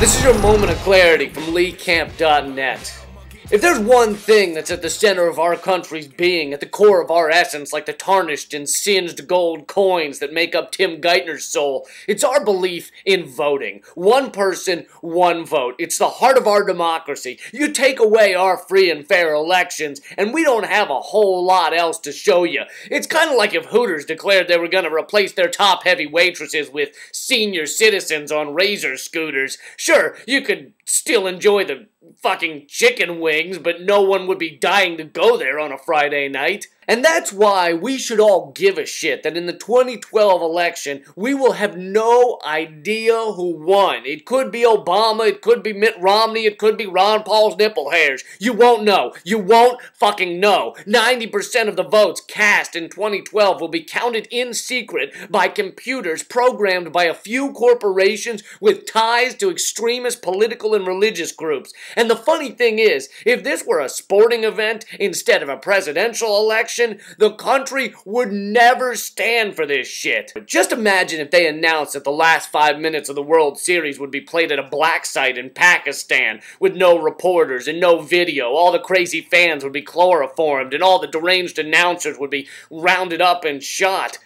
This is your moment of clarity from LeeCamp.net. If there's one thing that's at the center of our country's being, at the core of our essence, like the tarnished and singed gold coins that make up Tim Geithner's soul, it's our belief in voting. One person, one vote. It's the heart of our democracy. You take away our free and fair elections, and we don't have a whole lot else to show you. It's kind of like if Hooters declared they were going to replace their top-heavy waitresses with senior citizens on Razor scooters. Sure, you could still enjoy the fucking chicken wings, but no one would be dying to go there on a Friday night. And that's why we should all give a shit that in the 2012 election, we will have no idea who won. It could be Obama, it could be Mitt Romney, it could be Ron Paul's nipple hairs. You won't know. You won't fucking know. 90% of the votes cast in 2012 will be counted in secret by computers programmed by a few corporations with ties to extremist political and religious groups. And the funny thing is, if this were a sporting event instead of a presidential election, the country would never stand for this shit. Just imagine if they announced that the last 5 minutes of the World Series would be played at a black site in Pakistan with no reporters and no video. All the crazy fans would be chloroformed and all the deranged announcers would be rounded up and shot.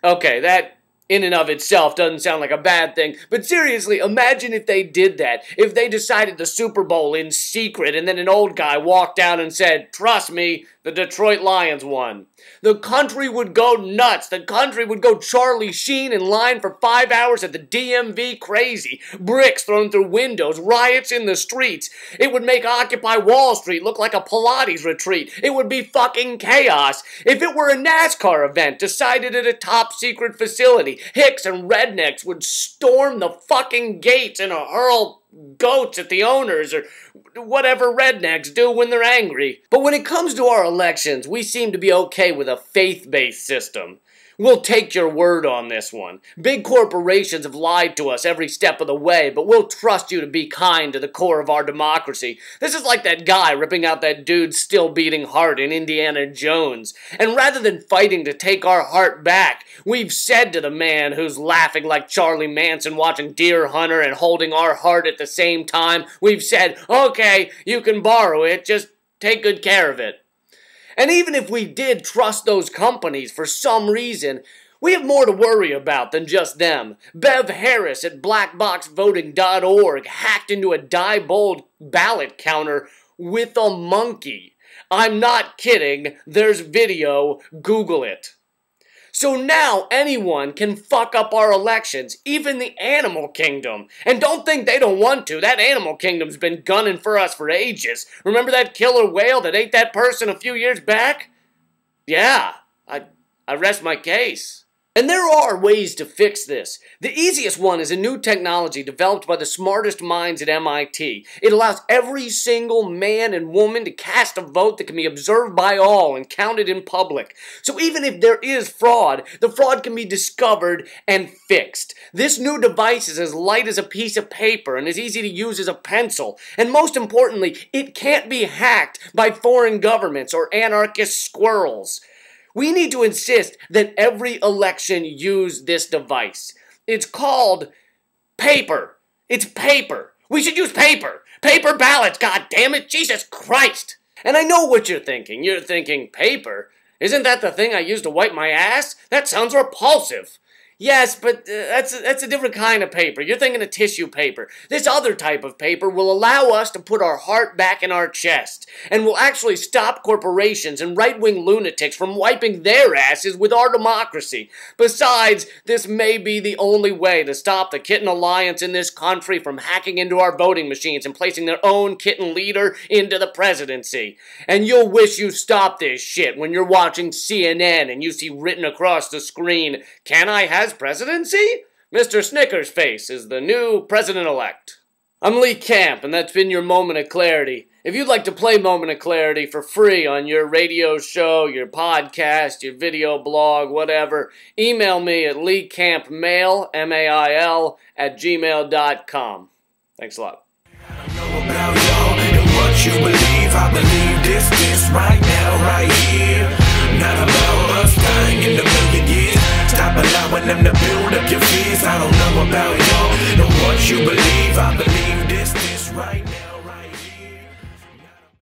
Okay, that in and of itself doesn't sound like a bad thing, but seriously, imagine if they did that. If they decided the Super Bowl in secret and then an old guy walked out and said, "Trust me, the Detroit Lions won." The country would go nuts. The country would go Charlie Sheen in line for 5 hours at the DMV crazy. Bricks thrown through windows, riots in the streets. It would make Occupy Wall Street look like a Pilates retreat. It would be fucking chaos. If it were a NASCAR event decided at a top secret facility, hicks and rednecks would storm the fucking gates and hurl goats at the owners, or whatever rednecks do when they're angry. But when it comes to our elections, we seem to be okay with a faith-based system. We'll take your word on this one. Big corporations have lied to us every step of the way, but we'll trust you to be kind to the core of our democracy. This is like that guy ripping out that dude's still beating heart in Indiana Jones. And rather than fighting to take our heart back, we've said to the man who's laughing like Charlie Manson watching Deer Hunter and holding our heart at the same time, we've said, okay, you can borrow it, just take good care of it. And even if we did trust those companies for some reason, we have more to worry about than just them. Bev Harris at blackboxvoting.org hacked into a Diebold ballot counter with a monkey. I'm not kidding. There's video. Google it. So now anyone can fuck up our elections, even the animal kingdom. And don't think they don't want to. That animal kingdom's been gunning for us for ages. Remember that killer whale that ate that person a few years back? Yeah, I rest my case. And there are ways to fix this. The easiest one is a new technology developed by the smartest minds at MIT. It allows every single man and woman to cast a vote that can be observed by all and counted in public. So even if there is fraud, the fraud can be discovered and fixed. This new device is as light as a piece of paper and as easy to use as a pencil. And most importantly, it can't be hacked by foreign governments or anarchist squirrels. We need to insist that every election use this device. It's called paper. It's paper. We should use paper. Paper ballots, God damn it, Jesus Christ. And I know what you're thinking. You're thinking, paper? Isn't that the thing I use to wipe my ass? That sounds repulsive. Yes, but that's a different kind of paper. You're thinking of tissue paper. This other type of paper will allow us to put our heart back in our chest and will actually stop corporations and right-wing lunatics from wiping their asses with our democracy. Besides, this may be the only way to stop the kitten alliance in this country from hacking into our voting machines and placing their own kitten leader into the presidency. And you'll wish you stopped this shit when you're watching CNN and you see written across the screen, "Can I have presidency? Mr. Snickers Face is the new president-elect." I'm Lee Camp, and that's been your Moment of Clarity. If you'd like to play Moment of Clarity for free on your radio show, your podcast, your video blog, whatever, email me at leecampmail, M-A-I-L, @gmail.com. Thanks a lot. I know about y'all and what you believe. I believe this right now, right here. Not about us dying in a million years. Stop allowing them to build up your fears. I don't know about y'all and what what you believe, I believe this right now.